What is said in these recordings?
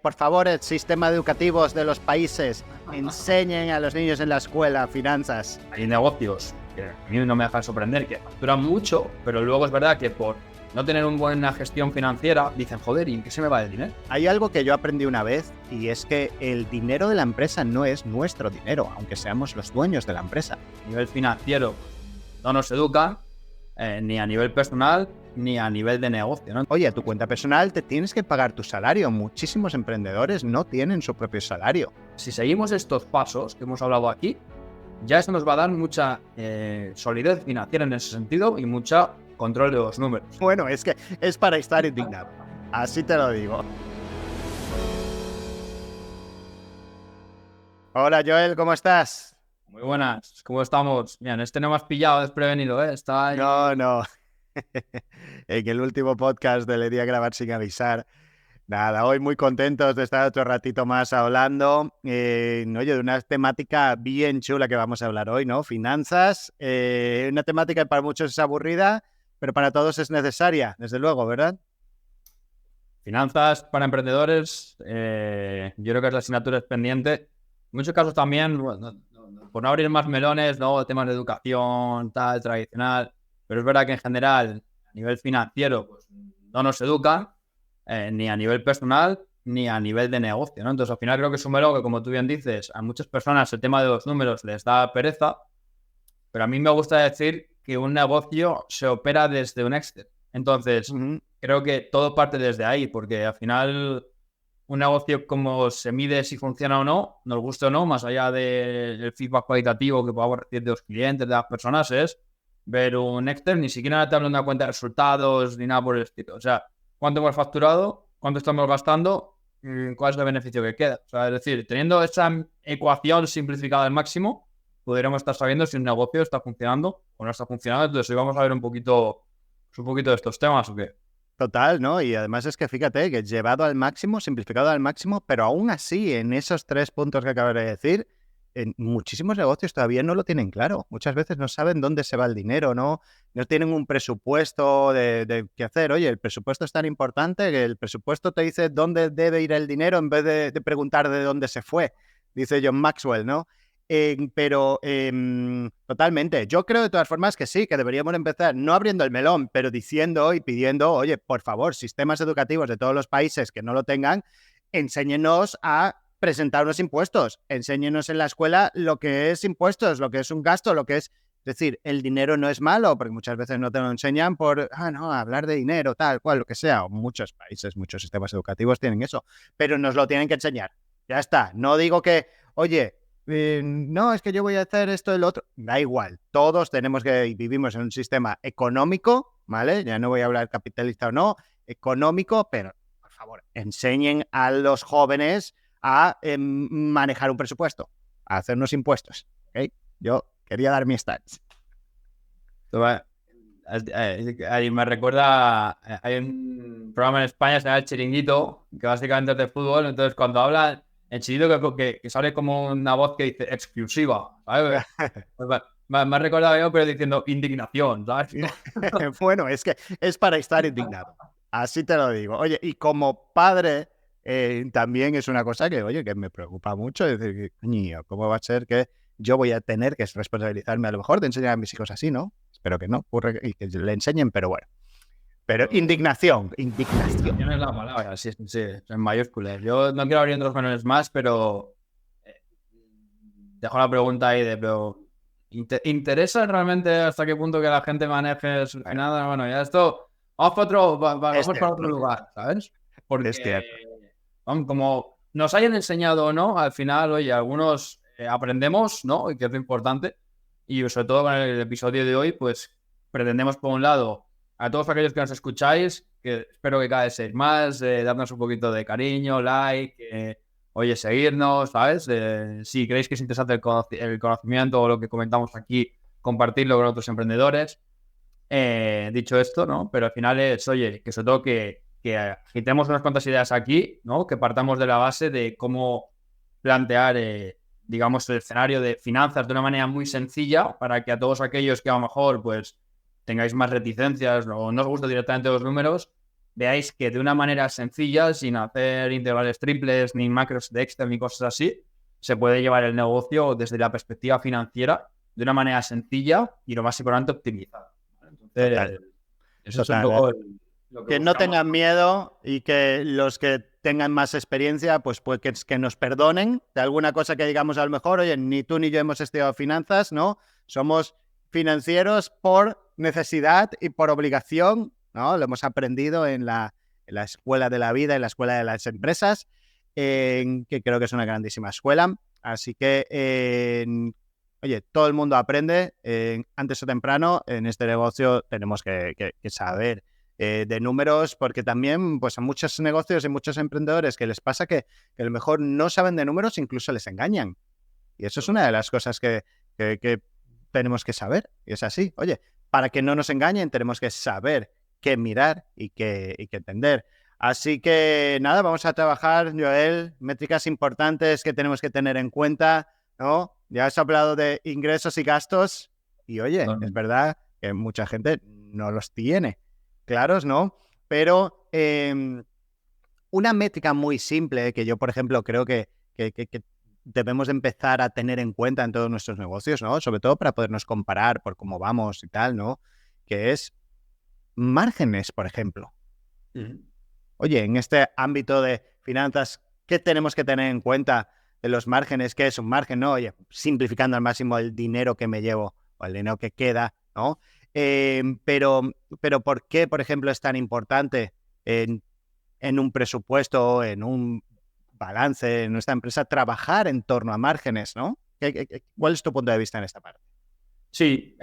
Por favor, el sistema educativos de los países enseñen a los niños en la escuela finanzas. Hay negocios que a mí no me dejan sorprender, que facturan mucho, pero luego es verdad que por no tener una buena gestión financiera, dicen, joder, ¿y en qué se me va el dinero? Hay algo que yo aprendí una vez y es que el dinero de la empresa no es nuestro dinero, aunque seamos los dueños de la empresa. A nivel financiero no nos educan, ni a nivel personal, ni a nivel de negocio, ¿no? Oye, a tu cuenta personal te tienes que pagar tu salario. Muchísimos emprendedores no tienen su propio salario. Si seguimos estos pasos que hemos hablado aquí, ya esto nos va a dar mucha solidez financiera en ese sentido y mucha control de los números. Bueno, es que es para estar indignado. Así te lo digo. Hola Joel, ¿cómo estás? Muy buenas, ¿cómo estamos? Bien, no me has pillado desprevenido, ¿eh? Está ahí... No. En el último podcast le di a grabar sin avisar. Nada, hoy muy contentos de estar otro ratito más hablando, oye, de una temática bien chula que vamos a hablar hoy, ¿no? Finanzas, una temática que para muchos es aburrida, pero para todos es necesaria, desde luego, ¿verdad? Finanzas para emprendedores, yo creo que es la asignatura pendiente. En muchos casos también, bueno, por no abrir más melones, ¿no? Temas de educación, tal, tradicional, pero es verdad que en general, a nivel financiero, pues no nos educan, ni a nivel personal, ni a nivel de negocio, ¿no? Entonces, al final creo que es un melón que, como tú bien dices, a muchas personas el tema de los números les da pereza, pero a mí me gusta decir que un negocio se opera desde un Excel. Entonces, creo que todo parte desde ahí, porque al final un negocio, como se mide si funciona o no, nos gusta o no, más allá del feedback cualitativo que podamos recibir de los clientes, de las personas, es ver un Excel, ni siquiera te hablo de una cuenta de resultados ni nada por el estilo. O sea, cuánto hemos facturado, cuánto estamos gastando, cuál es el beneficio que queda. O sea, es decir, teniendo esa ecuación simplificada al máximo, podríamos estar sabiendo si un negocio está funcionando o no está funcionando. Entonces, hoy vamos a ver un poquito de estos temas, ¿o qué? Total, ¿no? Y además es que fíjate que llevado al máximo, simplificado al máximo, pero aún así, en esos 3 puntos que acabas de decir, en muchísimos negocios todavía no lo tienen claro. Muchas veces no saben dónde se va el dinero, no tienen un presupuesto de qué hacer. Oye, el presupuesto es tan importante que el presupuesto te dice dónde debe ir el dinero en vez de preguntar de dónde se fue, dice John Maxwell, ¿no? Pero totalmente. Yo creo de todas formas que sí, que deberíamos empezar no abriendo el melón, pero diciendo y pidiendo, oye, por favor, sistemas educativos de todos los países que no lo tengan, enséñenos a presentar unos impuestos, enséñenos en la escuela lo que es impuestos, lo que es un gasto, lo que es decir, el dinero no es malo, porque muchas veces no te lo enseñan por, no, hablar de dinero, tal cual, lo que sea. O muchos países, muchos sistemas educativos tienen eso, pero nos lo tienen que enseñar. Ya está. No digo que, oye, no, es que yo voy a hacer esto y lo otro. Da igual. Todos tenemos que vivimos en un sistema económico, ¿vale? Ya no voy a hablar capitalista o no, económico, pero por favor, enseñen a los jóvenes a manejar un presupuesto, a hacer unos impuestos. ¿Okay? Yo quería dar mi stats. Me recuerda, hay un programa en España que se llama El Chiringuito, que básicamente es de fútbol. Entonces, cuando hablan, el chiringuito que sale como una voz que dice exclusiva, ¿sabes? me ha recordado yo, pero diciendo indignación, ¿sabes? Bueno, es que es para estar indignado. Así te lo digo. Oye, y como padre, también es una cosa que, oye, que me preocupa mucho. Es decir, coño, ¿cómo va a ser que yo voy a tener que responsabilizarme a lo mejor de enseñar a mis hijos así, ¿no? Espero que no, y que le enseñen, pero bueno. Pero indignación. Indignación es la palabra, sí, en mayúsculas. Yo no quiero abrir otros menores más, pero dejo la pregunta ahí pero ¿interesa realmente hasta qué punto que la gente maneje sus finanzas? Bueno, ya esto, vamos para otro lugar, ¿sabes? Porque, como nos hayan enseñado o no, al final, oye, algunos aprendemos, ¿no? Y que es lo importante. Y sobre todo con el episodio de hoy, pues pretendemos, por un lado, a todos aquellos que nos escucháis, que espero que cada vez seáis más, darnos un poquito de cariño, like, oye, seguirnos, ¿sabes? Si creéis que es interesante el conocimiento o lo que comentamos aquí, compartirlo con otros emprendedores. Dicho esto, ¿no? Pero al final es, oye, que sobre todo que agitemos unas cuantas ideas aquí, ¿no? Que partamos de la base de cómo plantear, digamos, el escenario de finanzas de una manera muy sencilla para que a todos aquellos que a lo mejor, pues, tengáis más reticencias o no os gusta directamente los números, veáis que de una manera sencilla, sin hacer integrales triples, ni macros de Excel, ni cosas así, se puede llevar el negocio desde la perspectiva financiera de una manera sencilla y lo más importante, optimizada. Total, Entonces, eso es un total. poco lo que Que no buscamos. tengan miedo y que los que tengan más experiencia, pues que nos perdonen de alguna cosa que digamos a lo mejor, oye, ni tú ni yo hemos estudiado finanzas, ¿no? Somos financieros por necesidad y por obligación, ¿no? Lo hemos aprendido en la escuela de la vida, en la escuela de las empresas, que creo que es una grandísima escuela. Así que, oye, todo el mundo aprende, antes o temprano, en este negocio tenemos que saber de números, porque también pues a muchos negocios y muchos emprendedores que les pasa que a lo mejor no saben de números, incluso les engañan. Y eso es una de las cosas que tenemos que saber. Y es así. Oye, para que no nos engañen, tenemos que saber qué mirar y qué entender. Así que nada, vamos a trabajar, Joel, métricas importantes que tenemos que tener en cuenta, ¿no? Ya has hablado de ingresos y gastos y oye, es verdad que mucha gente no los tiene claros, ¿no? Pero una métrica muy simple que yo, por ejemplo, creo que debemos de empezar a tener en cuenta en todos nuestros negocios, ¿no? Sobre todo para podernos comparar por cómo vamos y tal, ¿no? Que es márgenes, por ejemplo. Oye, en este ámbito de finanzas, ¿qué tenemos que tener en cuenta de los márgenes? ¿Qué es un margen? ¿No? Oye, simplificando al máximo el dinero que me llevo o el dinero que queda, ¿no? Pero ¿por qué, por ejemplo, es tan importante en un presupuesto, en un balance, en nuestra empresa, trabajar en torno a márgenes, ¿no? ¿Cuál es tu punto de vista en esta parte? Sí,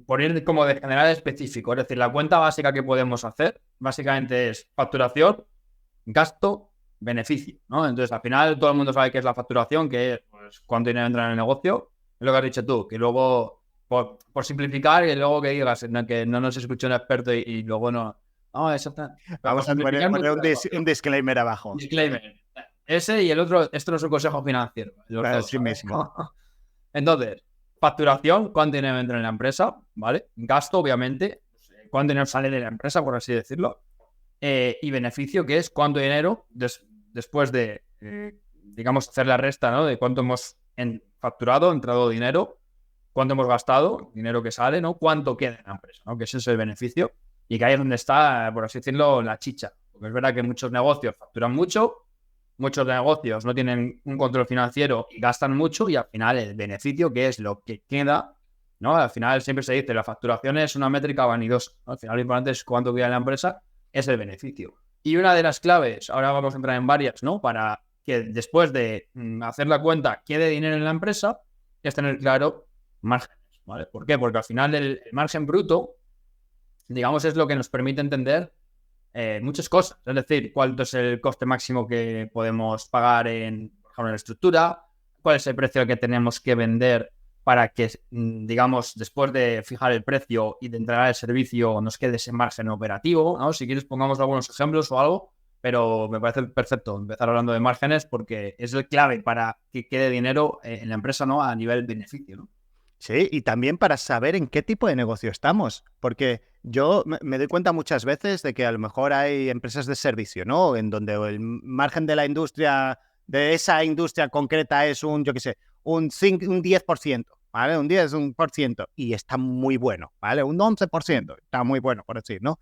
por ir como de general específico, es decir, la cuenta básica que podemos hacer básicamente es facturación, gasto, beneficio, ¿no? Entonces, al final todo el mundo sabe qué es la facturación, que es pues, cuánto dinero entra en el negocio, es lo que has dicho tú, que luego, por simplificar, y luego que digas ¿no? que no nos escucha un experto y luego no, eso está. Pero por Vamos a simplificar poner mucho la cosa. un disclaimer abajo. Disclaimer. Ese y el otro, esto no es un consejo financiero, los Para dos, sí ¿sabes? mismo. Entonces, facturación, cuánto dinero entra en la empresa, ¿vale? Gasto, obviamente, cuánto dinero sale de la empresa, por así decirlo. Y beneficio, que es cuánto dinero, después de, digamos, hacer la resta, ¿no? De cuánto hemos facturado, entrado dinero, cuánto hemos gastado, dinero que sale, ¿no? Cuánto queda en la empresa, ¿no? Que ese es el beneficio. Y que ahí es donde está, por así decirlo, la chicha. Porque es verdad que muchos negocios facturan mucho, muchos negocios no tienen un control financiero y gastan mucho y al final el beneficio, que es lo que queda, ¿no? Al final siempre se dice, la facturación es una métrica vanidosa, ¿no? Al final lo importante es cuánto queda en la empresa, es el beneficio. Y una de las claves, ahora vamos a entrar en varias, ¿no? Para que después de hacer la cuenta quede dinero en la empresa, es tener claro márgenes, ¿vale? ¿Por qué? Porque al final el margen bruto, digamos, es lo que nos permite entender muchas cosas. Es decir, cuánto es el coste máximo que podemos pagar por ejemplo, en la estructura, cuál es el precio que tenemos que vender para que, digamos, después de fijar el precio y de entregar el servicio, nos quede ese margen operativo, ¿no? Si quieres, pongamos algunos ejemplos o algo, pero me parece perfecto empezar hablando de márgenes porque es el clave para que quede dinero en la empresa, ¿no? A nivel beneficio, ¿no? Sí, y también para saber en qué tipo de negocio estamos, porque yo me doy cuenta muchas veces de que a lo mejor hay empresas de servicio, ¿no? En donde el margen de la industria, de esa industria concreta es yo qué sé, un 10%, ¿vale? Un 10, un por ciento, y está muy bueno, ¿vale? Un 11%, está muy bueno, por decir, ¿no?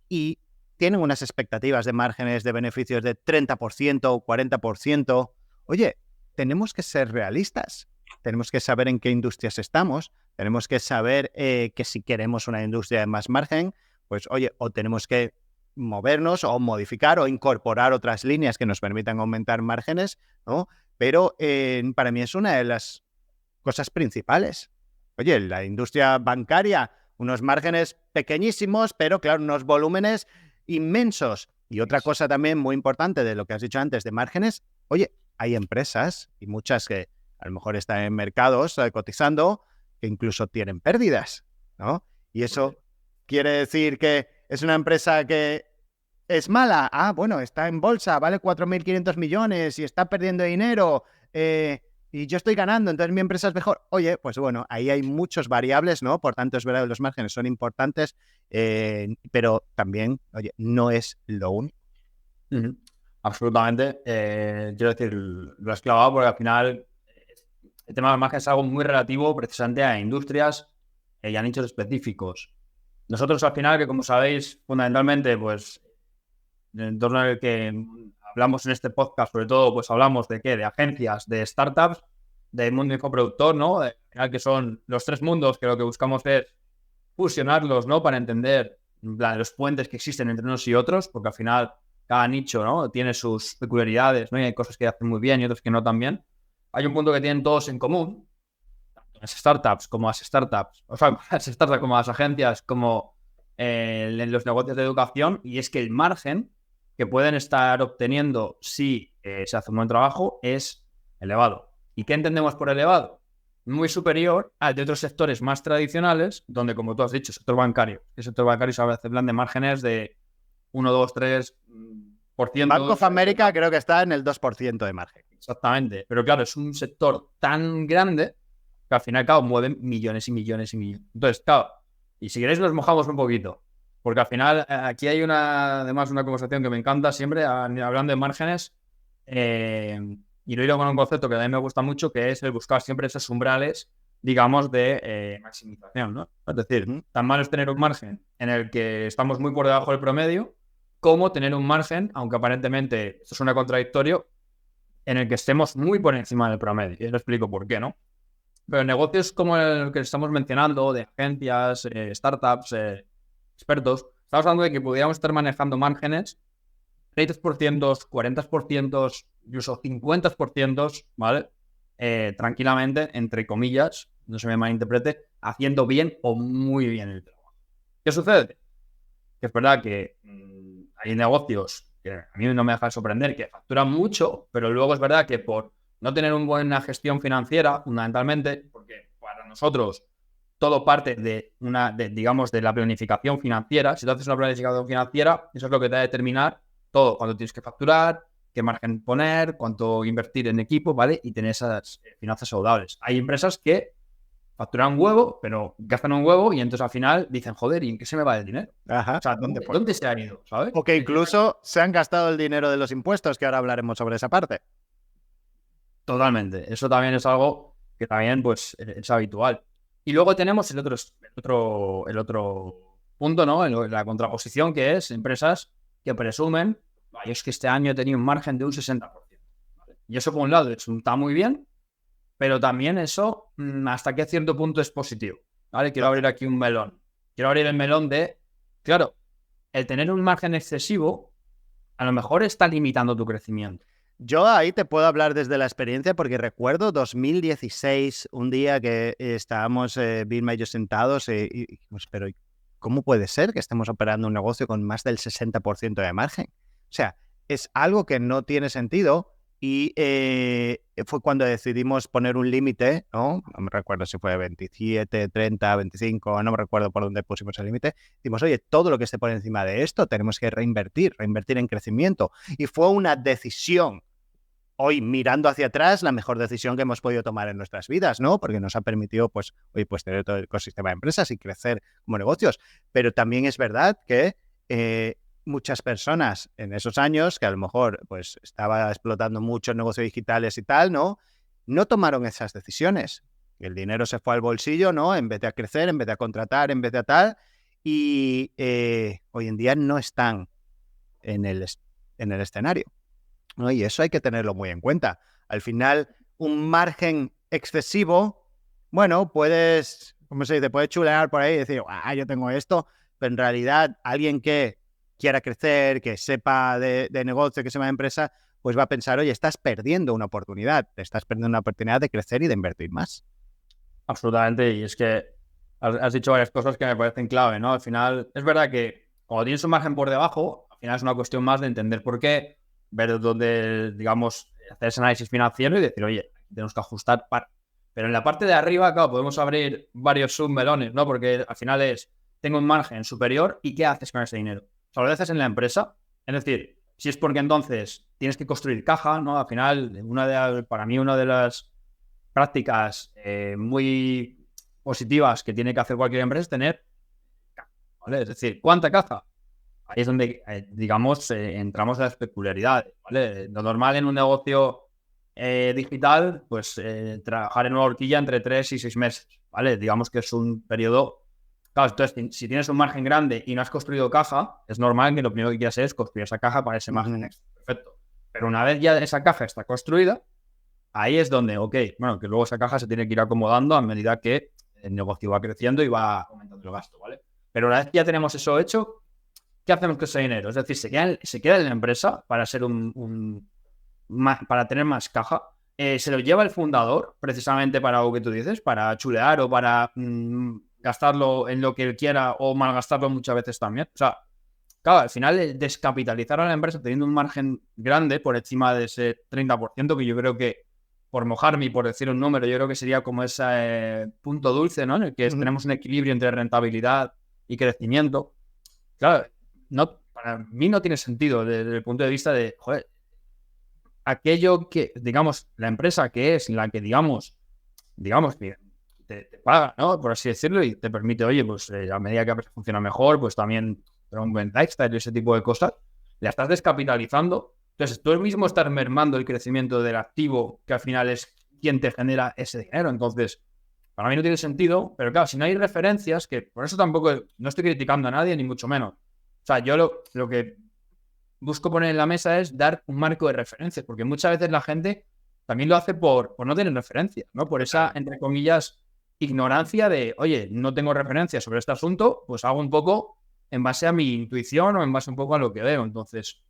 Y tienen unas expectativas de márgenes de beneficios de 30% o 40%. Oye, tenemos que ser realistas. Tenemos que saber en qué industrias estamos, tenemos que saber que si queremos una industria de más margen, pues oye, o tenemos que movernos o modificar o incorporar otras líneas que nos permitan aumentar márgenes, ¿no? Pero para mí es una de las cosas principales. Oye, la industria bancaria, unos márgenes pequeñísimos, pero claro, unos volúmenes inmensos. Y otra cosa también muy importante de lo que has dicho antes de márgenes, oye, hay empresas y muchas que a lo mejor están en mercados cotizando que incluso tienen pérdidas, ¿no? Y eso quiere decir que es una empresa que es mala. Ah, bueno, está en bolsa, vale 4.500 millones y está perdiendo dinero. y yo estoy ganando, entonces mi empresa es mejor. Oye, pues bueno, ahí hay muchas variables, ¿no? Por tanto, es verdad que los márgenes son importantes, pero también, oye, no es lo único. Uh-huh. Absolutamente. Quiero decir, lo has clavado porque al final el tema del margen es algo muy relativo precisamente a industrias y a nichos específicos. Nosotros al final, que como sabéis, fundamentalmente, pues, en el entorno en el que hablamos en este podcast, sobre todo, pues hablamos de qué, de agencias, de startups, del mundo infoproductor, ¿no? Al final que son los tres mundos que lo que buscamos es fusionarlos, ¿no? Para entender en plan, los puentes que existen entre unos y otros, porque al final cada nicho, ¿no? Tiene sus peculiaridades, ¿no? Y hay cosas que hacen muy bien y otras que no tan bien. Hay un punto que tienen todos en común, tanto las startups como las startups, o sea, las startups como las agencias, como en los negocios de educación, y es que el margen que pueden estar obteniendo si se hace un buen trabajo es elevado. ¿Y qué entendemos por elevado? Muy superior al de otros sectores más tradicionales, donde, como tú has dicho, sector bancario. El sector bancario se hablan de márgenes de 1, 2, 3%. Bank of America creo que está en el 2% de margen. Exactamente. Pero claro, es un sector tan grande que al final, claro, mueven millones y millones y millones. Entonces, claro, y si queréis nos mojamos un poquito. Porque al final, aquí hay además una conversación que me encanta siempre, hablando de márgenes, y lo he ido con un concepto que a mí me gusta mucho, que es el buscar siempre esos umbrales, digamos, de maximización, ¿no? Es decir, tan malo es tener un margen en el que estamos muy por debajo del promedio, como tener un margen, aunque aparentemente esto suena contradictorio, en el que estemos muy por encima del promedio. Y os explico por qué, ¿no? Pero en negocios como el que estamos mencionando, de agencias, startups, expertos, estamos hablando de que pudiéramos estar manejando márgenes 30%, 40%, incluso 50%, ¿vale? Tranquilamente, entre comillas, no se me malinterprete, haciendo bien o muy bien el trabajo. ¿Qué sucede? Que es verdad que hay negocios que a mí no me deja de sorprender, que facturan mucho, pero luego es verdad que por no tener una buena gestión financiera, fundamentalmente, porque para nosotros todo parte digamos, de la planificación financiera. Si tú haces una planificación financiera, eso es lo que te va a determinar todo, cuánto tienes que facturar, qué margen poner, cuánto invertir en equipo, ¿vale? Y tener esas finanzas saludables. Hay empresas que facturan un huevo, pero gastan un huevo y entonces al final dicen, joder, ¿y en qué se me va el dinero? Ajá. O sea, ¿dónde se ha ido? ¿Sabes? O que incluso se han gastado el dinero de los impuestos, que ahora hablaremos sobre esa parte. Totalmente. Eso también es algo que también pues, es habitual. Y luego tenemos el otro punto, ¿no? La contraposición, que es empresas que presumen, yo es que este año he tenido un margen de un 60%. ¿Vale? Y eso, por un lado, está muy bien, pero también eso, hasta qué cierto punto es positivo. ¿Vale? Quiero abrir aquí un melón. Quiero abrir el melón de, claro, el tener un margen excesivo a lo mejor está limitando tu crecimiento. Yo ahí te puedo hablar desde la experiencia porque recuerdo 2016, un día que estábamos Vilma y yo sentados y dijimos, pero ¿cómo puede ser que estemos operando un negocio con más del 60% de margen? O sea, es algo que no tiene sentido y fue cuando decidimos poner un límite, ¿no? No me recuerdo si fue 27, 30, 25, no me recuerdo por dónde pusimos el límite. Dijimos, oye, todo lo que esté por encima de esto tenemos que reinvertir en crecimiento. Y fue una decisión, hoy mirando hacia atrás, la mejor decisión que hemos podido tomar en nuestras vidas, ¿no? Porque nos ha permitido, pues, hoy, pues, tener todo el ecosistema de empresas y crecer como negocios. Pero también es verdad que muchas personas en esos años, que a lo mejor, pues, estaba explotando muchos negocios digitales y tal, ¿no? No tomaron esas decisiones. El dinero se fue al bolsillo, ¿no? En vez de a crecer, en vez de a contratar, en vez de a tal. Y hoy en día no están en el escenario, ¿no? Y eso hay que tenerlo muy en cuenta. Al final, un margen excesivo, bueno, puedes, ¿cómo se dice? Puedes chulear por ahí y decir, yo tengo esto, pero en realidad alguien que quiera crecer, que sepa de negocio, que sepa de empresa, pues va a pensar, oye, estás perdiendo una oportunidad, de crecer y de invertir más. Absolutamente, y es que has dicho varias cosas que me parecen clave, ¿no? Al final, es verdad que cuando tienes un margen por debajo, al final es una cuestión más de entender por qué, ver dónde, digamos, hacer ese análisis financiero y decir, oye, tenemos que ajustar para. Pero en la parte de arriba, claro, podemos abrir varios submelones, ¿no? Porque al final tengo un margen superior y ¿qué haces con ese dinero? O sea, lo haces en la empresa, es decir, si es porque entonces tienes que construir caja, ¿no? Al final, para mí, una de las prácticas muy positivas que tiene que hacer cualquier empresa es tener caja, ¿vale? Es decir, ¿cuánta caja? Ahí es donde, digamos, entramos a las peculiaridades, ¿vale? Lo normal en un negocio digital, pues trabajar en una horquilla entre 3 y 6 meses, ¿vale? Digamos que es un periodo. Claro, entonces, si tienes un margen grande y no has construido caja, es normal que lo primero que quieras es construir esa caja para ese margen extra. Perfecto. Pero una vez ya esa caja está construida, ahí es donde, ok, bueno, que luego esa caja se tiene que ir acomodando a medida que el negocio va creciendo y va aumentando el gasto, ¿vale? Pero una vez que ya tenemos eso hecho, ¿qué hacemos con ese dinero? Es decir, se queda en la empresa para ser para tener más caja. Se lo lleva el fundador, precisamente para lo que tú dices, para chulear o para gastarlo en lo que él quiera o malgastarlo muchas veces también. O sea, claro, al final descapitalizar a la empresa teniendo un margen grande por encima de ese 30%, que yo creo que, por mojarme y por decir un número, yo creo que sería como ese punto dulce, ¿no? En el que tenemos un equilibrio entre rentabilidad y crecimiento. Claro, para mí no tiene sentido desde el punto de vista de, joder, aquello que, digamos, la empresa que es la que, digamos, te paga, ¿no? Por así decirlo, y te permite, oye, pues a medida que la empresa funciona mejor, pues también tener un buen lifestyle y ese tipo de cosas, la estás descapitalizando. Entonces, tú mismo estás mermando el crecimiento del activo, que al final es quien te genera ese dinero. Entonces, para mí no tiene sentido, pero claro, si no hay referencias, que por eso tampoco no estoy criticando a nadie, ni mucho menos. O sea, yo lo que busco poner en la mesa es dar un marco de referencias, porque muchas veces la gente también lo hace por no tener referencias, ¿no? Por esa, entre comillas, ignorancia de, oye, no tengo referencias sobre este asunto, pues hago un poco en base a mi intuición o en base un poco a lo que veo. Entonces,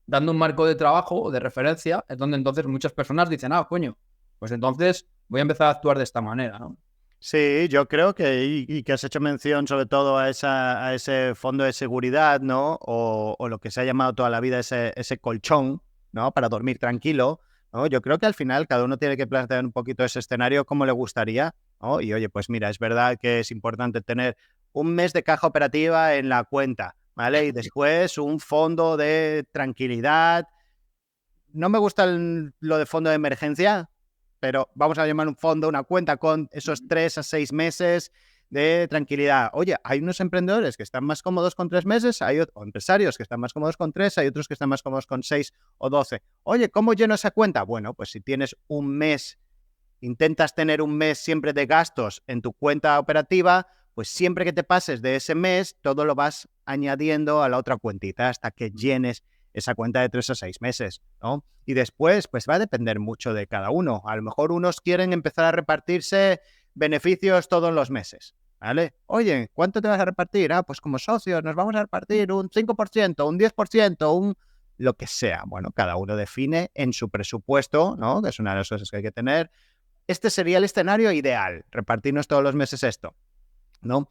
dando un marco de trabajo o de referencia, es donde entonces muchas personas dicen, ah, coño, pues entonces voy a empezar a actuar de esta manera, ¿no? Sí, yo creo que, y que has hecho mención sobre todo a ese fondo de seguridad, ¿no? O lo que se ha llamado toda la vida ese colchón, ¿no? Para dormir tranquilo, ¿no? Yo creo que al final cada uno tiene que plantear un poquito ese escenario como le gustaría, ¿no? Y oye, pues mira, es verdad que es importante tener un mes de caja operativa en la cuenta, ¿vale? Y después un fondo de tranquilidad. No me gusta lo de fondo de emergencia, pero vamos a llamar un fondo, una cuenta con esos 3 a 6 meses de tranquilidad. Oye, hay unos emprendedores que están más cómodos con 3 meses, o empresarios que están más cómodos con 3, hay otros que están más cómodos con 6 o 12. Oye, ¿cómo lleno esa cuenta? Bueno, pues si tienes un mes, intentas tener un mes siempre de gastos en tu cuenta operativa, pues siempre que te pases de ese mes, todo lo vas añadiendo a la otra cuentita hasta que llenes esa cuenta de 3 a 6 meses, ¿no? Y después, pues va a depender mucho de cada uno. A lo mejor unos quieren empezar a repartirse beneficios todos los meses, ¿vale? Oye, ¿cuánto te vas a repartir? Ah, pues como socios nos vamos a repartir un 5%, un 10%, lo que sea. Bueno, cada uno define en su presupuesto, ¿no? Que es una de las cosas que hay que tener. Este sería el escenario ideal, repartirnos todos los meses esto, ¿no?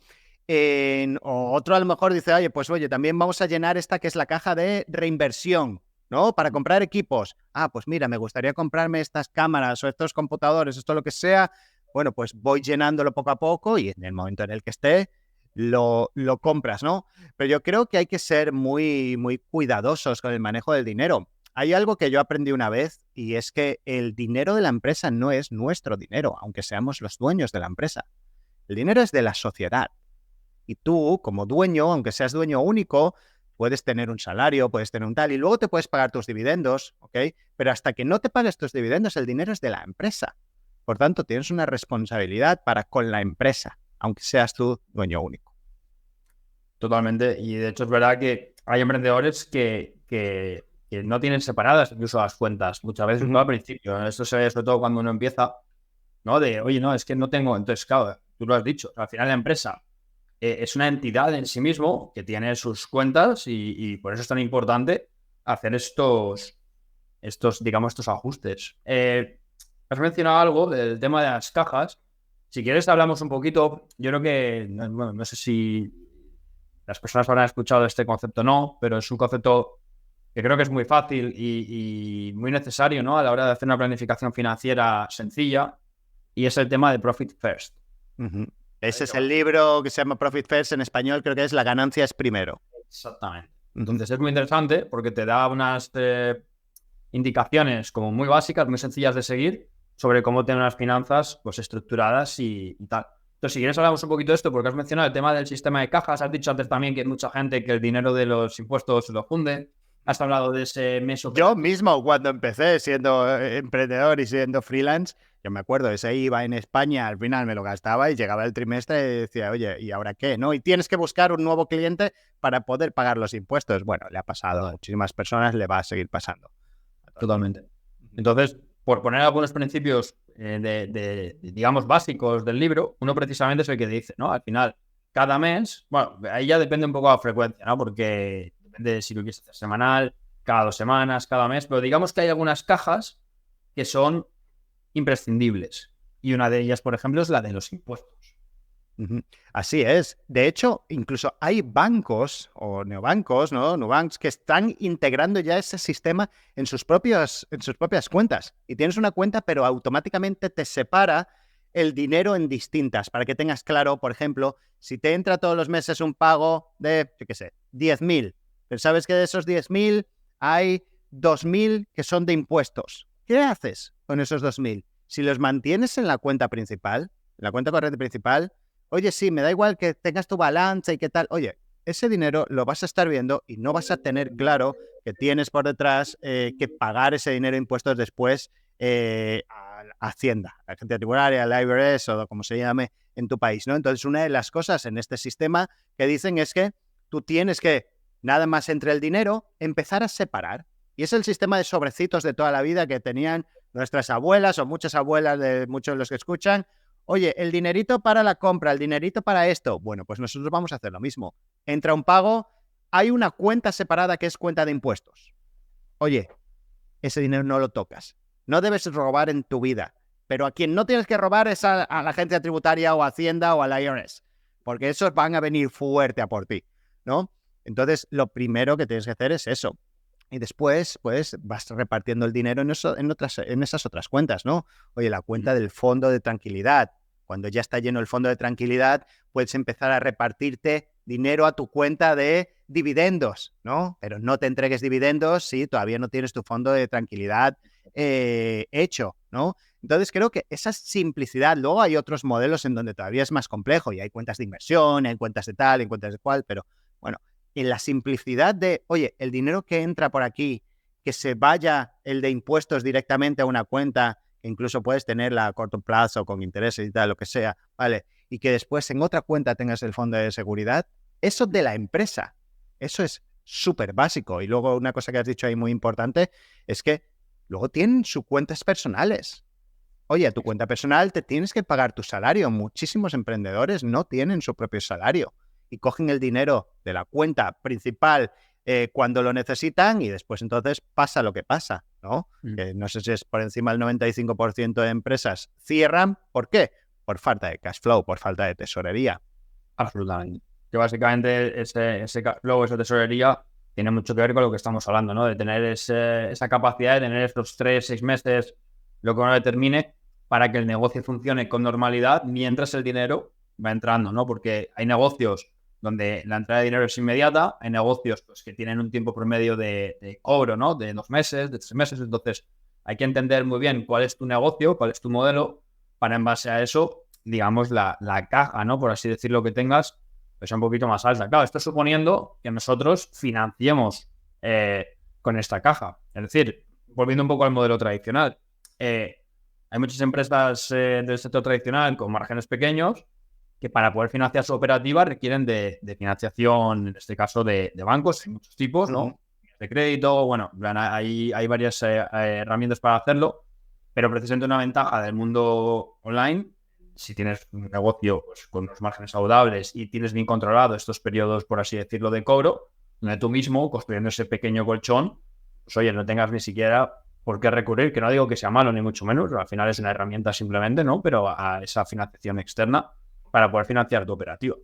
O otro a lo mejor dice, oye, pues oye, también vamos a llenar esta que es la caja de reinversión, ¿no? Para comprar equipos. Ah, pues mira, me gustaría comprarme estas cámaras o estos computadores, esto lo que sea. Bueno, pues voy llenándolo poco a poco y en el momento en el que esté, lo compras, ¿no? Pero yo creo que hay que ser muy, muy cuidadosos con el manejo del dinero. Hay algo que yo aprendí una vez y es que el dinero de la empresa no es nuestro dinero, aunque seamos los dueños de la empresa. El dinero es de la sociedad. Y tú, como dueño, aunque seas dueño único, puedes tener un salario, puedes tener un tal, y luego te puedes pagar tus dividendos, ¿ok? Pero hasta que no te pagues tus dividendos, el dinero es de la empresa. Por tanto, tienes una responsabilidad para con la empresa, aunque seas tú dueño único. Totalmente. Y de hecho es verdad que hay emprendedores que no tienen separadas incluso las cuentas. Muchas veces no al principio. Esto se ve sobre todo cuando uno empieza, ¿no? De, oye, no, es que no tengo. Entonces, claro, tú lo has dicho. Al final la empresa es una entidad en sí mismo que tiene sus cuentas y por eso es tan importante hacer digamos, estos ajustes. Has mencionado algo del tema de las cajas. Si quieres hablamos un poquito. Yo creo que, bueno, no sé si las personas habrán escuchado este concepto o no, pero es un concepto que creo que es muy fácil y muy necesario, ¿no? A la hora de hacer una planificación financiera sencilla, y es el tema de Profit First. Ese es el libro que se llama Profit First, en español creo que es La ganancia es primero. Exactamente. Entonces es muy interesante porque te da unas indicaciones como muy básicas, muy sencillas de seguir, sobre cómo tener las finanzas pues estructuradas y tal. Entonces, si quieres hablamos un poquito de esto, porque has mencionado el tema del sistema de cajas, has dicho antes también que hay mucha gente que el dinero de los impuestos se lo funde, has hablado de ese mes Yo mismo, cuando empecé siendo emprendedor y siendo freelance, yo me acuerdo, ese IVA en España, al final me lo gastaba y llegaba el trimestre y decía, oye, ¿y ahora qué? ¿No? Y tienes que buscar un nuevo cliente para poder pagar los impuestos. Bueno, le ha pasado a muchísimas personas, le va a seguir pasando. Totalmente. Entonces, por poner algunos principios digamos, básicos del libro, uno precisamente es el que dice, ¿no? Al final, cada mes, bueno, ahí ya depende un poco de la frecuencia, ¿no? Porque depende de si lo quieres hacer semanal, cada 2 semanas, cada mes, pero digamos que hay algunas cajas que son imprescindibles. Y una de ellas, por ejemplo, es la de los impuestos. Así es. De hecho, incluso hay bancos o neobancos, ¿no? Nubanks, que están integrando ya ese sistema en sus propias cuentas. Y tienes una cuenta, pero automáticamente te separa el dinero en distintas, para que tengas claro, por ejemplo, si te entra todos los meses un pago de, yo qué sé, 10.000, pero sabes que de esos 10.000 hay 2.000 que son de impuestos. ¿Qué haces con esos 2.000? Si los mantienes en la cuenta principal, en la cuenta corriente principal, oye, sí, me da igual que tengas tu balance y qué tal. Oye, ese dinero lo vas a estar viendo y no vas a tener claro que tienes por detrás que pagar ese dinero de impuestos después a Hacienda, a la agencia tributaria, al IRS o como se llame en tu país, ¿no? Entonces, una de las cosas en este sistema que dicen es que tú tienes que, nada más entre el dinero, empezar a separar. Y es el sistema de sobrecitos de toda la vida que tenían nuestras abuelas o muchas abuelas de muchos de los que escuchan. Oye, el dinerito para la compra, el dinerito para esto. Bueno, pues nosotros vamos a hacer lo mismo. Entra un pago, hay una cuenta separada que es cuenta de impuestos. Oye, ese dinero no lo tocas. No debes robar en tu vida. Pero a quien no tienes que robar es a la agencia tributaria o a Hacienda o al IRS. Porque esos van a venir fuerte a por ti, ¿no? Entonces, lo primero que tienes que hacer es eso. Y después, pues, vas repartiendo el dinero en esas otras cuentas, ¿no? Oye, la cuenta del fondo de tranquilidad. Cuando ya está lleno el fondo de tranquilidad, puedes empezar a repartirte dinero a tu cuenta de dividendos, ¿no? Pero no te entregues dividendos si todavía no tienes tu fondo de tranquilidad hecho, ¿no? Entonces creo que esa simplicidad, luego hay otros modelos en donde todavía es más complejo y hay cuentas de inversión, hay cuentas de tal, hay cuentas de cual, pero bueno, en la simplicidad de, oye, el dinero que entra por aquí, que se vaya el de impuestos directamente a una cuenta, que incluso puedes tenerla a corto plazo con intereses y tal, lo que sea, ¿vale? Y que después en otra cuenta tengas el fondo de seguridad, eso de la empresa, eso es súper básico. Y luego una cosa que has dicho ahí muy importante es que luego tienen sus cuentas personales. Oye, a tu cuenta personal te tienes que pagar tu salario. Muchísimos emprendedores no tienen su propio salario y cogen el dinero de la cuenta principal cuando lo necesitan y después entonces pasa lo que pasa, ¿no? No sé si es por encima del 95% de empresas cierran. ¿Por qué? Por falta de cash flow, por falta de tesorería. Absolutamente. Que básicamente ese cash flow, esa tesorería, tiene mucho que ver con lo que estamos hablando, ¿no? De tener esa capacidad de tener estos 3, 6 meses, lo que uno determine, para que el negocio funcione con normalidad mientras el dinero va entrando, ¿no? Porque hay negocios donde la entrada de dinero es inmediata, hay negocios pues, que tienen un tiempo promedio de cobro, ¿no? De 2 meses, de 3 meses, entonces hay que entender muy bien cuál es tu negocio, cuál es tu modelo, para en base a eso, digamos, la caja, ¿no? Por así decirlo, que tengas, pues un poquito más alta. Claro, esto suponiendo que nosotros financiemos con esta caja. Es decir, volviendo un poco al modelo tradicional, hay muchas empresas del sector tradicional con márgenes pequeños que para poder financiar su operativa requieren de financiación, en este caso de bancos, hay muchos tipos, ¿no? De crédito, bueno, hay varias herramientas para hacerlo, pero precisamente una ventaja del mundo online, si tienes un negocio pues, con unos márgenes saludables y tienes bien controlado estos periodos, por así decirlo, de cobro, donde tú mismo, construyendo ese pequeño colchón, pues oye, no tengas ni siquiera por qué recurrir, que no digo que sea malo ni mucho menos, al final es una herramienta simplemente, ¿no? Pero a esa financiación externa para poder financiar tu operativa.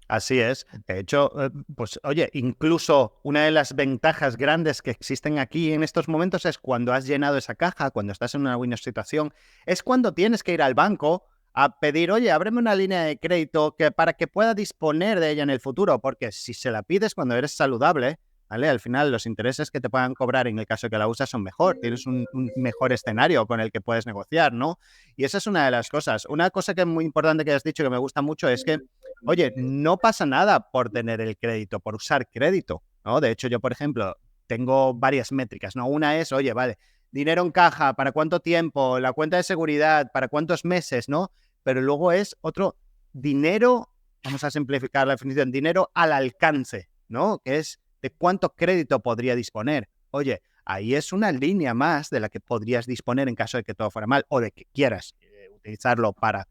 Así es. De hecho, pues oye, incluso una de las ventajas grandes que existen aquí en estos momentos es cuando has llenado esa caja, cuando estás en una buena situación, es cuando tienes que ir al banco a pedir, oye, ábreme una línea de crédito para que pueda disponer de ella en el futuro, porque si se la pides cuando eres saludable, ¿vale? Al final, los intereses que te puedan cobrar en el caso de que la usas son mejor, tienes un mejor escenario con el que puedes negociar, ¿no? Y esa es una de las cosas. Una cosa que es muy importante que has dicho que me gusta mucho es que, oye, no pasa nada por tener el crédito, por usar crédito, ¿no? De hecho, yo, por ejemplo, tengo varias métricas, ¿no? Una es, oye, vale, dinero en caja, ¿para cuánto tiempo? La cuenta de seguridad, ¿para cuántos meses? ¿No? Pero luego es otro dinero, vamos a simplificar la definición, dinero al alcance, ¿no? Que es de cuánto crédito podría disponer. Oye, ahí es una línea más de la que podrías disponer en caso de que todo fuera mal o de que quieras utilizarlo para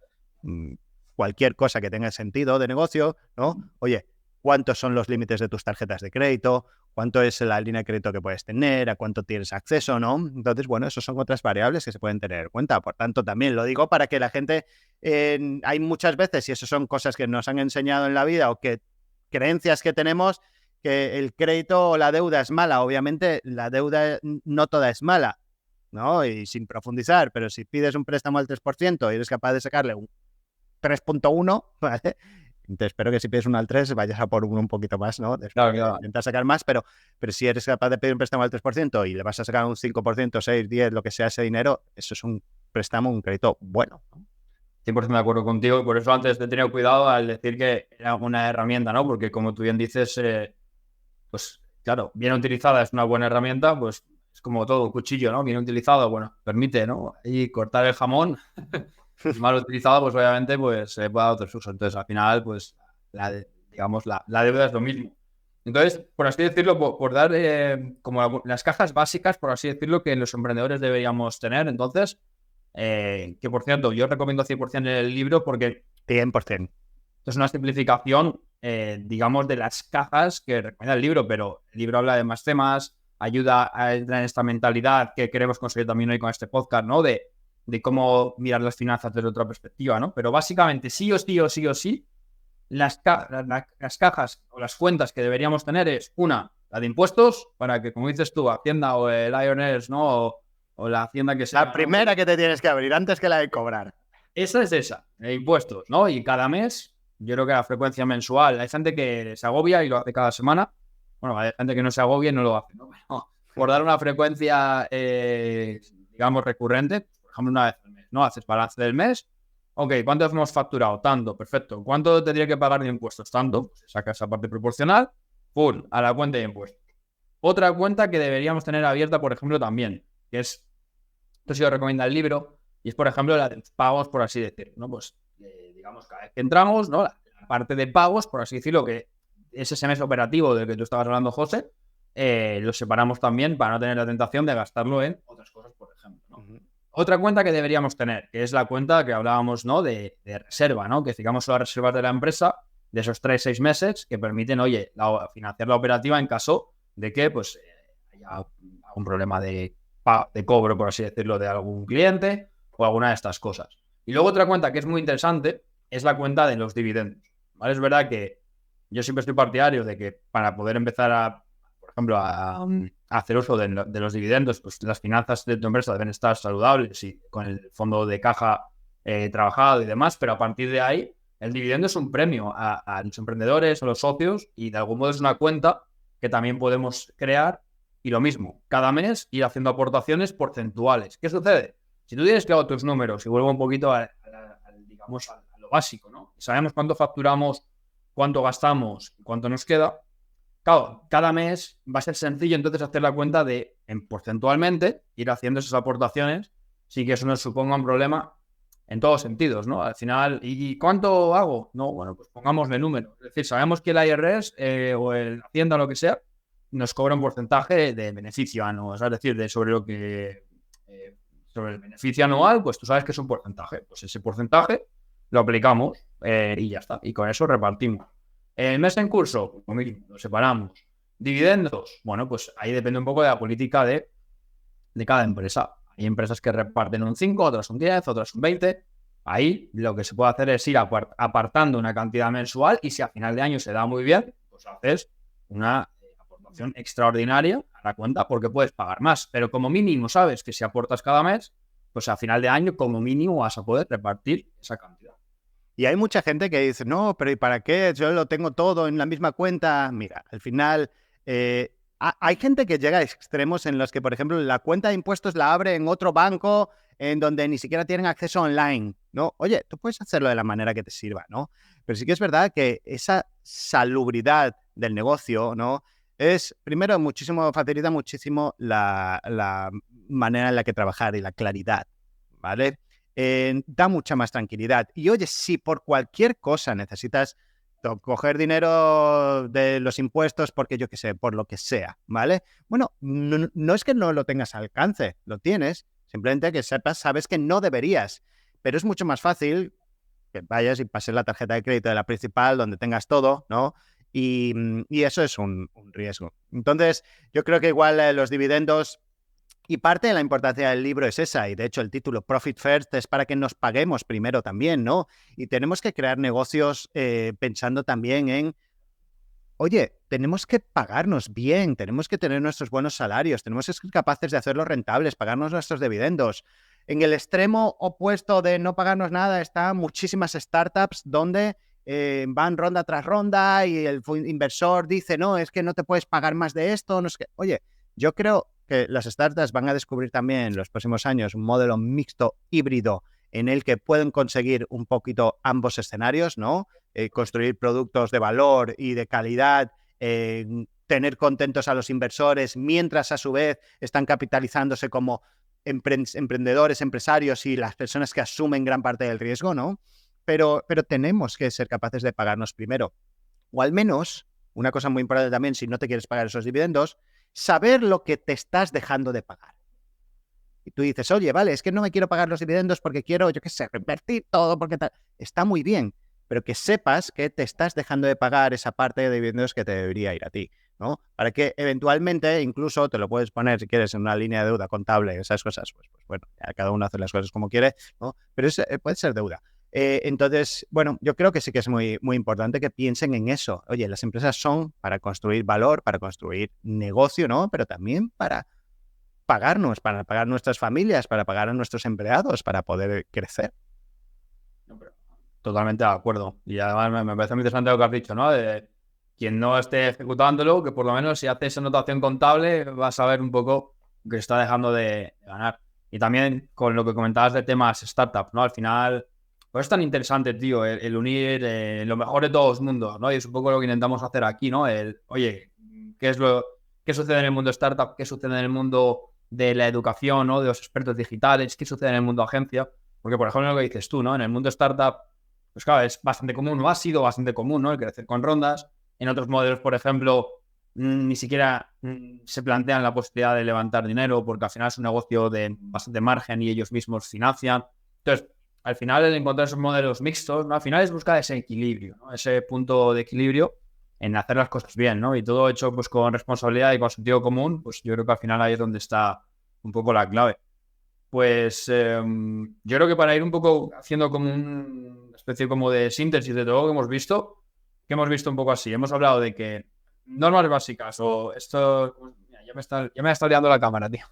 cualquier cosa que tenga sentido de negocio, ¿no? Oye, ¿cuántos son los límites de tus tarjetas de crédito? ¿Cuánto es la línea de crédito que puedes tener? ¿A cuánto tienes acceso? ¿No? Entonces, bueno, esos son otras variables que se pueden tener en cuenta. Por tanto, también lo digo para que la gente, hay muchas veces, y eso son cosas que nos han enseñado en la vida o que creencias que tenemos, que el crédito o la deuda es mala. Obviamente, la deuda no toda es mala, ¿no? Y sin profundizar, pero si pides un préstamo al 3% y eres capaz de sacarle un 3.1, ¿vale? Entonces, espero que si pides uno al 3 vayas a por uno un poquito más, ¿no? Claro. Intentar sacar más, pero si eres capaz de pedir un préstamo al 3% y le vas a sacar un 5%, 6, 10, lo que sea ese dinero, eso es un préstamo, un crédito bueno, ¿no? 100% de acuerdo contigo, y por eso antes he tenido cuidado al decir que era una herramienta, ¿no? Porque como tú bien dices, pues claro, bien utilizada es una buena herramienta, pues es como todo, un cuchillo, ¿no? Bien utilizado, bueno, permite, ¿no? Y cortar el jamón. Mal utilizado, pues obviamente, pues se puede dar otros usos. Entonces, al final, pues, digamos, la deuda es lo mismo. Entonces, por así decirlo, por dar como las cajas básicas, por así decirlo, que los emprendedores deberíamos tener. Entonces, que por cierto, yo recomiendo 100% el libro porque 100%. es una simplificación, digamos, de las cajas que recomienda el libro, pero el libro habla de más temas, ayuda a entrar en esta mentalidad que queremos conseguir también hoy con este podcast, ¿no? De cómo mirar las finanzas desde otra perspectiva, ¿no? Pero básicamente, sí o sí, las cajas o las cuentas que deberíamos tener es una, la de impuestos, para que, como dices tú, Hacienda o el IRS, ¿no? O la Hacienda que sea. La primera, ¿no?, que te tienes que abrir antes que la de cobrar. Esa es esa, impuestos, ¿no? Y cada mes, yo creo que la frecuencia mensual, hay gente que se agobia y lo hace cada semana. Bueno, hay gente que no se agobia y no lo hace, ¿no? Pero por dar una frecuencia, digamos, recurrente, por ejemplo, una vez al mes, ¿no? Haces balance del mes. Ok, ¿cuánto hemos facturado? Tanto, perfecto. ¿Cuánto tendría que pagar de impuestos? Tanto. Pues se saca esa parte proporcional, full, a la cuenta de impuestos. Otra cuenta que deberíamos tener abierta, por ejemplo, también, que es, esto sí lo recomienda el libro, y es, por ejemplo, la de pagos, por así decirlo, ¿no? Pues, digamos, cada vez que entramos, ¿no? La parte de pagos, por así decirlo, que es ese mes operativo del que tú estabas hablando, José, lo separamos también para no tener la tentación de gastarlo en otras cosas, por ejemplo, ¿no? Otra cuenta que deberíamos tener, que es la cuenta que hablábamos, ¿no? De reserva, ¿no? Que digamos las reservas de la empresa de esos 3-6 meses que permiten, oye, financiar la operativa en caso de que, pues, haya algún problema de cobro, por así decirlo, de algún cliente o alguna de estas cosas. Y luego otra cuenta que es muy interesante es la cuenta de los dividendos, ¿vale? Es verdad que yo siempre estoy partidario de que para poder empezar a, por ejemplo, a hacer uso de los dividendos, pues las finanzas de tu empresa deben estar saludables y con el fondo de caja trabajado y demás, pero a partir de ahí, el dividendo es un premio a los emprendedores, a los socios, y de algún modo es una cuenta que también podemos crear. Y lo mismo, cada mes ir haciendo aportaciones porcentuales. ¿Qué sucede? Si tú tienes claro tus números, y vuelvo un poquito digamos, a lo básico, ¿no? Sabemos cuánto facturamos, cuánto gastamos, cuánto nos queda. Claro, cada mes va a ser sencillo entonces hacer la cuenta de, porcentualmente, ir haciendo esas aportaciones, sin que eso nos suponga un problema en todos sentidos, ¿no? Al final, ¿y cuánto hago? No, bueno, pues pongámosle número. Es decir, sabemos que el IRS o el Hacienda o lo que sea, nos cobra un porcentaje de beneficio anual, es decir, sobre lo que sobre el beneficio anual, pues tú sabes que es un porcentaje. Pues ese porcentaje lo aplicamos y ya está. Y con eso repartimos. El mes en curso, lo mismo, lo separamos. Dividendos, bueno, pues ahí depende un poco de la política de cada empresa. Hay empresas que reparten un 5, otras un 10, otras un 20. Ahí lo que se puede hacer es ir apartando una cantidad mensual y si a final de año se da muy bien, pues haces una aportación extraordinaria a la cuenta porque puedes pagar más. Pero como mínimo sabes que si aportas cada mes, pues a final de año como mínimo vas a poder repartir esa cantidad. Y hay mucha gente que dice, no, pero ¿y para qué? Yo lo tengo todo en la misma cuenta. Mira, al final Hay gente que llega a extremos en los que, por ejemplo, la cuenta de impuestos la abre en otro banco en donde ni siquiera tienen acceso online, ¿no? Oye, tú puedes hacerlo de la manera que te sirva, ¿no? Pero sí que es verdad que esa salubridad del negocio, ¿no? Primero, facilita muchísimo la manera en la que trabajar y la claridad, ¿vale? Da mucha más tranquilidad. Y oye, si por cualquier cosa necesitas coger dinero de los impuestos porque yo qué sé, por lo que sea, ¿vale? Bueno, no es que no lo tengas al alcance, lo tienes, simplemente que sabes que no deberías, pero es mucho más fácil que vayas y pases la tarjeta de crédito de la principal donde tengas todo, ¿no? Y eso es un riesgo. Entonces, yo creo que igual los dividendos y parte de la importancia del libro es esa, y de hecho el título Profit First es para que nos paguemos primero también, ¿no? Y tenemos que crear negocios pensando también en, oye, tenemos que pagarnos bien, tenemos que tener nuestros buenos salarios, tenemos que ser capaces de hacerlos rentables, pagarnos nuestros dividendos. En el extremo opuesto de no pagarnos nada están muchísimas startups donde van ronda tras ronda y el inversor dice, no, es que no te puedes pagar más de esto, no es que, oye, yo creo que las startups van a descubrir también en los próximos años un modelo mixto híbrido en el que pueden conseguir un poquito ambos escenarios, ¿no? Construir productos de valor y de calidad, tener contentos a los inversores, mientras a su vez están capitalizándose como emprendedores, empresarios y las personas que asumen gran parte del riesgo, ¿no? Pero tenemos que ser capaces de pagarnos primero. O al menos, una cosa muy importante también, si no te quieres pagar esos dividendos, saber lo que te estás dejando de pagar. Y tú dices, oye, vale, es que no me quiero pagar los dividendos porque quiero, yo qué sé, reinvertir todo, porque tal. Está muy bien, pero que sepas que te estás dejando de pagar esa parte de dividendos que te debería ir a ti, ¿no? Para que eventualmente, incluso te lo puedes poner, si quieres, en una línea de deuda contable, esas cosas, pues bueno, ya cada uno hace las cosas como quiere, ¿no? Pero puede ser deuda. Entonces, bueno, yo creo que sí que es muy, muy importante que piensen en eso. Oye, las empresas son para construir valor, para construir negocio, ¿no? Pero también para pagarnos, para pagar nuestras familias, para pagar a nuestros empleados, para poder crecer. Totalmente de acuerdo. Y además me parece muy interesante lo que has dicho, ¿no? De quien no esté ejecutándolo, que por lo menos si hace esa anotación contable, vas a ver un poco que está dejando de ganar. Y también con lo que comentabas de temas startup, ¿no? Al final, pues es tan interesante, tío, el unir lo mejor de todos los mundos, ¿no? Y es un poco lo que intentamos hacer aquí, ¿no? Oye, ¿qué sucede en el mundo startup? ¿Qué sucede en el mundo de la educación, ¿no? De los expertos digitales? ¿Qué sucede en el mundo agencia? Porque, por ejemplo, lo que dices tú, ¿no? En el mundo startup, pues claro, es bastante común, o ha sido bastante común, ¿no? El crecer con rondas. En otros modelos, por ejemplo, ni siquiera se plantean la posibilidad de levantar dinero porque al final es un negocio de bastante margen y ellos mismos financian. Entonces, al final, el encontrar esos modelos mixtos, ¿no? Al final es buscar ese equilibrio, ¿no? Ese punto de equilibrio en hacer las cosas bien, ¿no? Y todo hecho pues con responsabilidad y con sentido común, pues yo creo que al final ahí es donde está un poco la clave. Pues yo creo que para ir un poco haciendo como una especie como de síntesis de todo lo que hemos visto un poco así. Hemos hablado de que normas básicas o esto... Mira, ya me está liando la cámara, tío.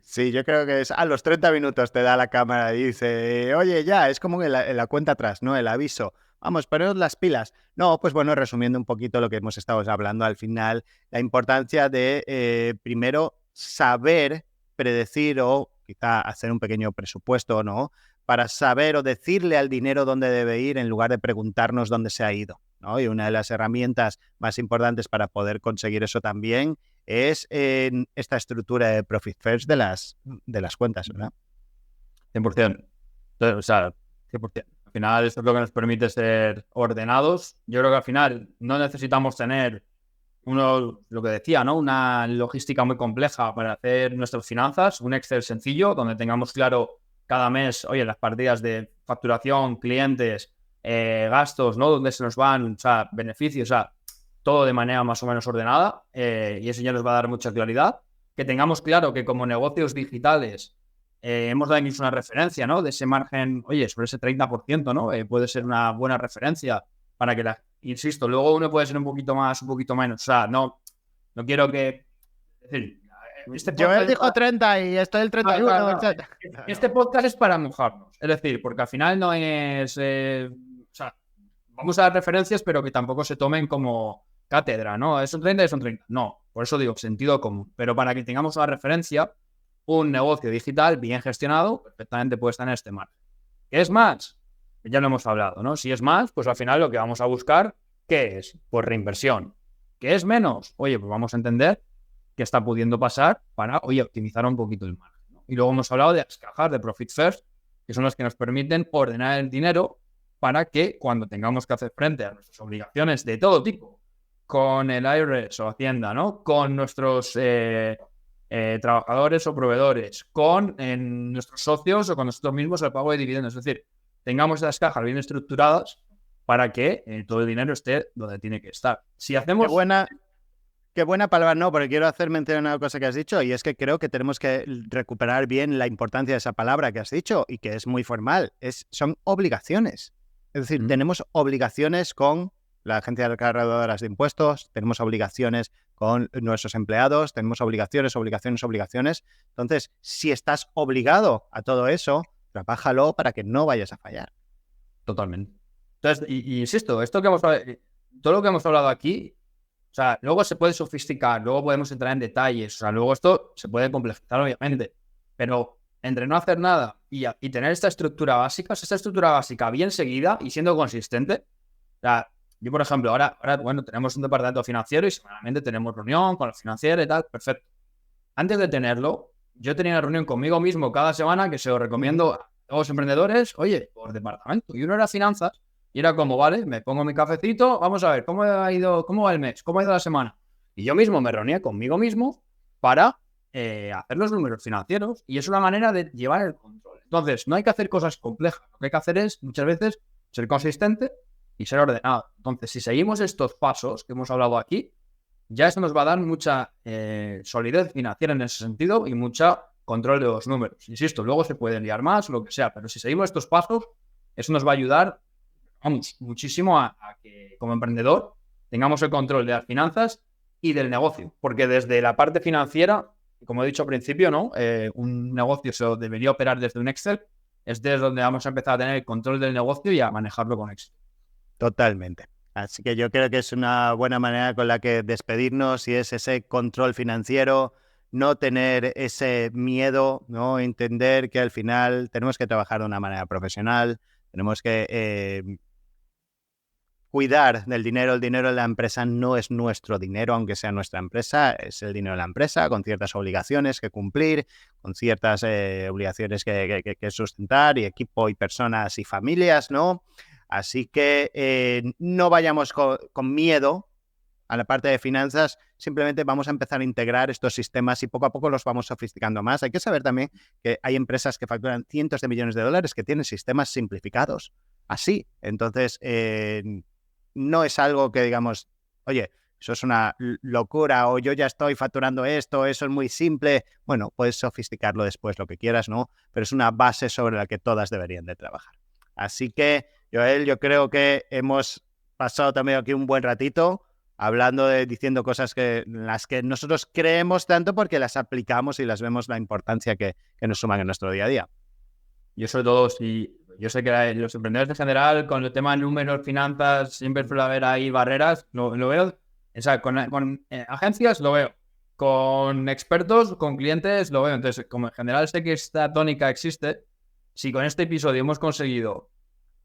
Sí, yo creo que es a los 30 minutos te da la cámara y dice, oye, ya, es como en la cuenta atrás, ¿no? El aviso. Vamos, poneros las pilas. No, pues bueno, resumiendo un poquito lo que hemos estado hablando al final, la importancia de, primero, saber predecir o quizá hacer un pequeño presupuesto, ¿no? Para saber o decirle al dinero dónde debe ir en lugar de preguntarnos dónde se ha ido, ¿no? Y una de las herramientas más importantes para poder conseguir eso también es en esta estructura de Profit First de las cuentas, ¿verdad? 100%. Entonces, o sea, 100%. Al final esto es lo que nos permite ser ordenados. Yo creo que al final no necesitamos tener lo que decía, ¿no? Una logística muy compleja para hacer nuestras finanzas, un Excel sencillo donde tengamos claro cada mes, oye, las partidas de facturación, clientes, gastos, ¿no? Dónde se nos van, o sea, beneficios, o sea, todo de manera más o menos ordenada y eso ya nos va a dar mucha claridad. Que tengamos claro que como negocios digitales hemos dado incluso una referencia, ¿no? De ese margen, oye, sobre ese 30%, ¿no? Puede ser una buena referencia para que insisto, luego uno puede ser un poquito más, un poquito menos. O sea, no quiero que... Es decir, Joel dijo 30 y estoy el 31. Este podcast es para mojarnos. Es decir, porque al final no es... o sea, vamos a dar referencias, pero que tampoco se tomen como cátedra, ¿no? Es un 30 y son 30. No, por eso digo sentido común. Pero para que tengamos una referencia, un negocio digital bien gestionado perfectamente puede estar en este margen. ¿Qué es más? Ya lo hemos hablado, ¿no? Si es más, pues al final lo que vamos a buscar, ¿qué es? Pues reinversión. ¿Qué es menos? Oye, pues vamos a entender qué está pudiendo pasar para, oye, optimizar un poquito el margen, ¿no? Y luego hemos hablado de las cajas de Profit First, que son las que nos permiten ordenar el dinero para que cuando tengamos que hacer frente a nuestras obligaciones de todo tipo, con el IRS o Hacienda, ¿no? Con nuestros trabajadores o proveedores, con nuestros socios o con nosotros mismos el pago de dividendos. Es decir, tengamos las cajas bien estructuradas para que todo el dinero esté donde tiene que estar. Si hacemos... Qué buena palabra, no, porque quiero hacer mención a una cosa que has dicho, y es que creo que tenemos que recuperar bien la importancia de esa palabra que has dicho, y que es muy formal. Son obligaciones. Es decir, tenemos obligaciones con la agencia declaradoras de impuestos, tenemos obligaciones con nuestros empleados, tenemos obligaciones. Entonces, si estás obligado a todo eso, trabájalo para que no vayas a fallar. Totalmente. Entonces, y insisto, todo lo que hemos hablado aquí, o sea, luego se puede sofisticar, luego podemos entrar en detalles, o sea, luego esto se puede complejizar, obviamente, pero entre no hacer nada y tener esta estructura básica bien seguida y siendo consistente, o sea, yo, por ejemplo, ahora, bueno, tenemos un departamento financiero y semanalmente tenemos reunión con la financiera y tal, perfecto. Antes de tenerlo, yo tenía una reunión conmigo mismo cada semana que se lo recomiendo a todos los emprendedores, oye, por departamento, y uno era finanzas, y era como, vale, me pongo mi cafecito, vamos a ver, ¿cómo va el mes? ¿Cómo ha ido la semana? Y yo mismo me reunía conmigo mismo para hacer los números financieros, y es una manera de llevar el control. Entonces, no hay que hacer cosas complejas, lo que hay que hacer es, muchas veces, ser consistente y ser ordenado. Entonces, si seguimos estos pasos que hemos hablado aquí, ya esto nos va a dar mucha solidez financiera en ese sentido y mucha control de los números. Insisto, luego se pueden liar más o lo que sea, pero si seguimos estos pasos, eso nos va a ayudar, vamos, muchísimo a que como emprendedor tengamos el control de las finanzas y del negocio. Porque desde la parte financiera, como he dicho al principio, ¿no? Un negocio se debería operar desde un Excel, es desde donde vamos a empezar a tener el control del negocio y a manejarlo con éxito. Totalmente. Así que yo creo que es una buena manera con la que despedirnos, y es ese control financiero, no tener ese miedo, ¿no? Entender que al final tenemos que trabajar de una manera profesional, tenemos que cuidar del dinero. El dinero de la empresa no es nuestro dinero, aunque sea nuestra empresa, es el dinero de la empresa, con ciertas obligaciones que cumplir, con ciertas obligaciones que sustentar, y equipo y personas y familias, ¿no? Así que no vayamos con miedo a la parte de finanzas, simplemente vamos a empezar a integrar estos sistemas y poco a poco los vamos sofisticando más. Hay que saber también que hay empresas que facturan cientos de millones de dólares que tienen sistemas simplificados, así. Entonces, no es algo que digamos, oye, eso es una locura, o yo ya estoy facturando esto, eso es muy simple. Bueno, puedes sofisticarlo después, lo que quieras, ¿no? Pero es una base sobre la que todas deberían de trabajar. Así que, Joel, yo creo que hemos pasado también aquí un buen ratito hablando diciendo cosas en las que nosotros creemos tanto porque las aplicamos y las vemos la importancia que nos suman en nuestro día a día. Yo sobre todo, yo sé que los emprendedores en general, con el tema de números, finanzas, siempre suele haber ahí barreras, lo veo, o sea, con agencias lo veo, con expertos, con clientes lo veo. Entonces, como en general sé que esta tónica existe, si con este episodio hemos conseguido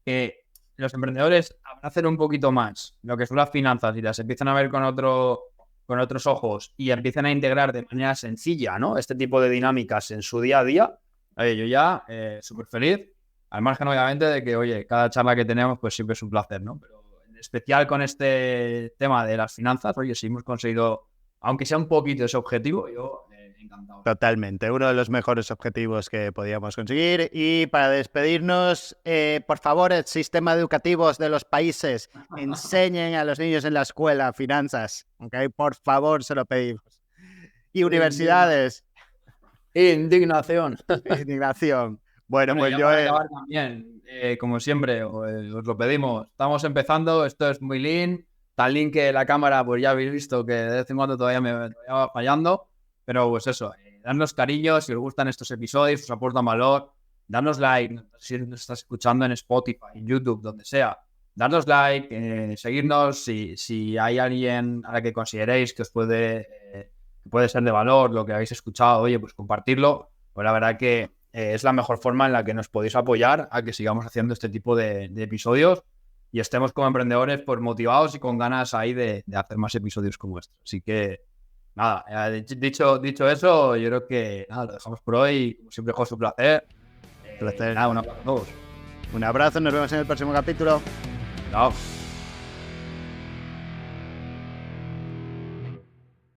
que los emprendedores abracen un poquito más lo que son las finanzas y las empiezan a ver con otros ojos y empiezan a integrar de manera sencilla, ¿no? Este tipo de dinámicas en su día a día, yo ya súper feliz, al margen obviamente de que, oye, cada charla que tenemos pues siempre es un placer, ¿no? Pero en especial con este tema de las finanzas, oye, si hemos conseguido, aunque sea un poquito ese objetivo, yo encantado. Totalmente, uno de los mejores objetivos que podíamos conseguir. Y para despedirnos, por favor, el sistema educativos de los países enseñen a los niños en la escuela finanzas, ¿ok? Por favor, se lo pedimos. Y universidades. Indignación. Indignación. Bueno, pues yo... también, como siempre, os lo pedimos. Estamos empezando, esto es muy lean. Tan lean que la cámara, pues ya habéis visto que de vez en cuando todavía me va fallando. Pero pues eso, darnos cariño si os gustan estos episodios, os aportan valor. Darnos like si nos estás escuchando en Spotify, en YouTube, donde sea. darnos like, seguirnos, si hay alguien a la que consideréis que os puede ser de valor lo que habéis escuchado, oye, pues compartirlo. Pues la verdad que es la mejor forma en la que nos podéis apoyar a que sigamos haciendo este tipo de episodios y estemos como emprendedores pues motivados y con ganas ahí de hacer más episodios como estos. Así que nada, dicho eso, yo creo que nada, lo dejamos por hoy. Como siempre, José, un placer. Placer. Nada, un abrazo a todos. Un abrazo, nos vemos en el próximo capítulo. Chao.